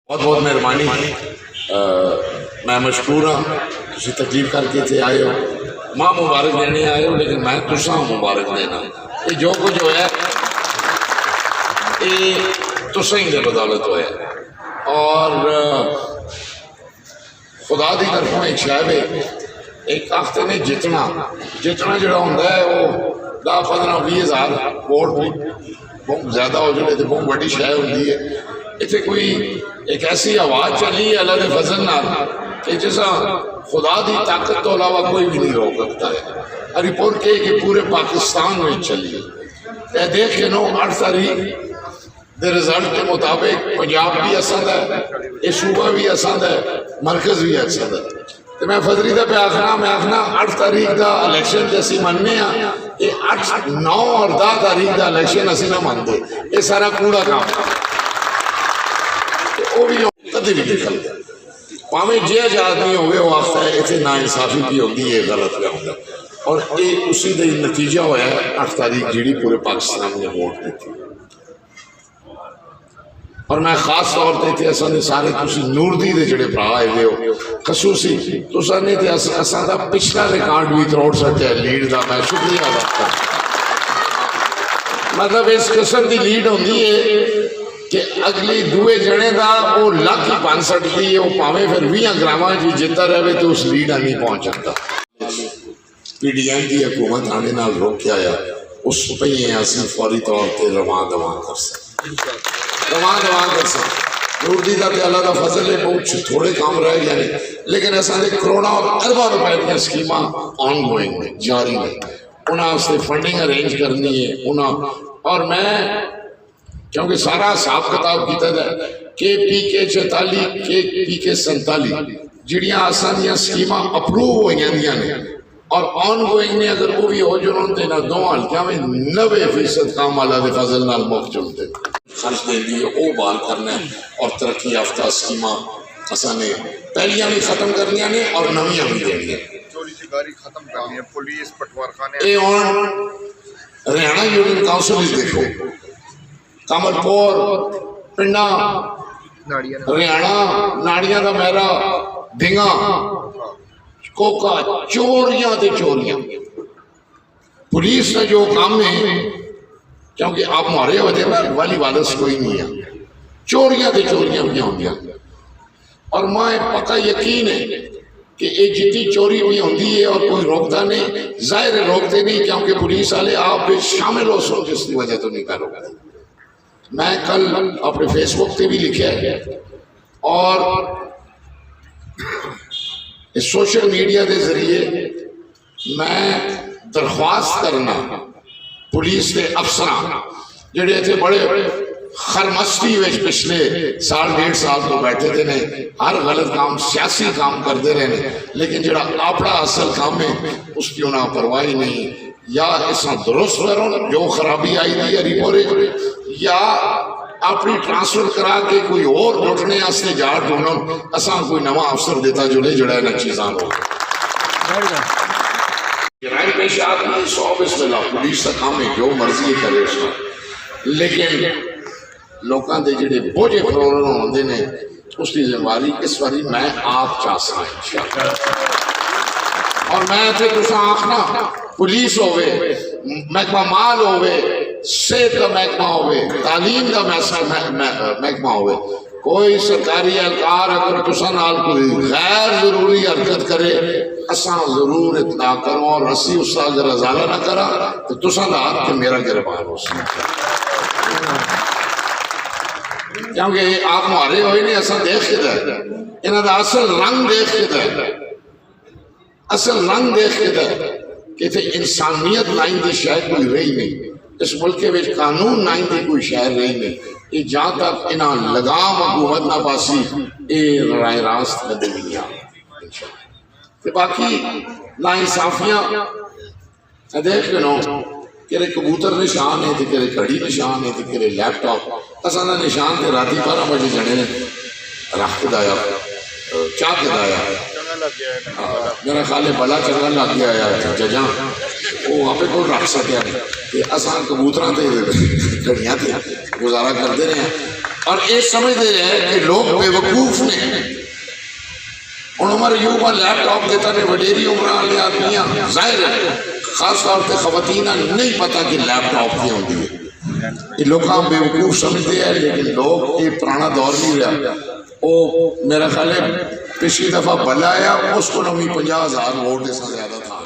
बहुत बहुत मेहरबानी। मैं मशकूर हाँ तुसी तकलीफ करके इतने आए हो, मां मुबारक देने आए हो, लेकिन मैं तुसा मुबारक देना। ये जो कुछ होया ये तुसा ही दे बदौलत होया, और खुदा की तरफों एक शायद है, एक आखते ने जितना जो होंगे वो 10-15-20 हज़ार वोट भी बहुत ज़्यादा हो जाए तो बहुत बड़ी शायद होती है। इतने कोई एक ऐसी आवाज़ चली है अल्लाह के फजल नाल कि जिसा खुदा की ताकत तो अलावा कोई भी नहीं रोक सकता है। रिपोर्ट के कि पूरे पाकिस्तान में चली है। देख के नो 8 तारीख के रिजल्ट के मुताबिक पंजाब भी असंद है, ये सूबा भी असंद है, मरकज़ भी असंद है। तो मैं फजरी का पे आखना, मैं आखना 8 तारीख का इलेक्शन जैसी मनने ये 8, 9 और 10 तारीख का इलेक्शन असी ना मानते, ये सारा कूड़ा काम वो भी कभी भी निकल भावें जे आजाद नहीं हो गए, वो आखता है इतने ना इंसाफी भी होगी, ये गलत भी होगा। और ये उसी का नतीजा होया 8 तारीख जी पूरे पाकिस्तान ने वोट दी थी। और मैं खास तौर पर असां सारे नूरदी के जोड़े भरा आए हो खसूसी तुसा ने असां दा पिछला रिकॉर्ड भी तोड़ सकिया लीड का। मैं शुक्रिया अदा कर, मतलब इस किस्म की लीड होती है कि अगली दुए जने का वो लक ही बन सकती है, वो भावें फिर 20 ग्रामां जी जितना रहे तो उस लीड नहीं पहुँच सकता। PDM की हुकूमत आने नाल रोक आया उस पे असी फौरी तौर पर रवां दवा कर सकते। नूरदी का तो अल्लाह का फजल है, बहुत थोड़े काम रह गए हैं, लेकिन असां करोड़ों और अरबों रुपए दी स्कीम ऑन गोइंग ने जारी ने, उन्होंने फंडिंग अरेंज करनी है उन्होंने। और मैं क्योंकि सारा हिसाब किताब किया KPK 44 KPK 47 जिहड़ियां असां दियां स्कीमां अप्रूव होईयां दियां ने और ऑन गोइंग ने, अगर वो भी हो जुन तो इन्होंने 2 हल्कियां में 90% काम अल्लाह के फजल नाल मुक चुनते खर्च देंदी है, वो बहाल करना है। और तरक्की याफ्ता स्कीमां असां ने पहलियां भी खत्म करनियां ने और नवियां भी देनियां। खत्म करनी है पुलिस पटवारखाने। हरियाणा यूनियन काउंसिल देखो, कमलपुर पिंडा हरियाणा नाड़ियां का मेरा धिंगा कोका चोरियां ते चोरियां। पुलिस का जो काम है, क्योंकि आप मारे होते वाली वालस कोई नहीं है, चोरियां ते चोरियां भी होंदियां। और मैं पक्का यकीन है कि ये जितनी चोरी भी होती है और कोई रोकता नहीं, जाहिर रोकते नहीं क्योंकि पुलिस वाले आप शामिल हो सो जिसकी वजह तो नहीं करोगे। मैं कल अपने फेसबुक पे भी लिखा है और इस सोशल मीडिया के जरिए मैं दरख्वास्त करना पुलिस के अफसर जोड़े इतने बड़े खरमस्ती में पिछले 1.5 साल तो बैठे थे ने, हर गलत काम सियासी काम करते रहे ने, लेकिन जो अपना असल काम है उसकी उन्हें परवाही नहीं। या इसा दुरुस्त करो जो खराबी आई थी या रिपोर्ट, या अपनी ट्रांसफर करा के कोई और लुटने वास्ते जा ढूंढो, असा कोई नवा अफसर देता जुड़े जड़ा इन चीज़ों को जराइम पेश आदमी 100 बिस्मिल्लाह पुलिस का काम है, जो मर्जी करे उसका। लेकिन लोगों के जोड़े बोझे प्रॉब्लम होंगे ने उसकी जिम्मेवारी इस बारी मैं आप चाहता। और मैं इतने तुसा आखना पुलिस होवे, महकमा माल होवे, सेहत का महकमा होवे, तालीम का महकमा होवे, कोई सरकारी एहलकार अगर तुसा नाल कोई गैर जरूरी हरकत करे असा जरूर इतला करो, और असी उसका अगर अजाला ना करा तो तुसा दा कि मेरा गिरबान हो क्योंकि आप मारे हुए नहीं, असा देख के इन्हों का असल रंग देख के असल रंग देख के कि इंसानियत नाइन की शायद कोई रही नहीं, इस मुल्क में कानून नाइन की कोई शायद रही नहीं। ये जहाँ तक इन्हें लगाम हुकूमत ना पासी ये राय रास्त कदमियाँ। बाकी ना इंसाफियाँ دیکھ کے نو کہ کبوتر نشان ہے کہ گھڑی نشان ہے کہ لیپ ٹاپ اصل کا نشان تے راتی 12 بجے جنے نے رکھ کے دایا چاہ کے دایا میرا خیال ہے بڑا چنگا لگ گیا ہے ججاں وہ وہاں پہ کوئی رکھ سکیا نہیں کہ اصل کبوتراں تے گھڑیاں تے گزارا کرتے رہے ہیں اور یہ سمجھتے رہے کہ لوگ بے وقوف نے ان عمر یوبا لیپ ٹاپ دیتا نے وڈیری عمرہ والے آدمیاں ظاہر ہے خاص طور پہ خواتین نہیں پتا کہ لیپ ٹاپ کی ہوتی ہے یہ لوگ بے وقوف سمجھتے ہیں لیکن لوگ یہ پرانا دور نہیں رہا وہ میرا خیال ہے پچھلی دفعہ بلا آیا اس کو 50,000 ووٹ اس سے زیادہ تھا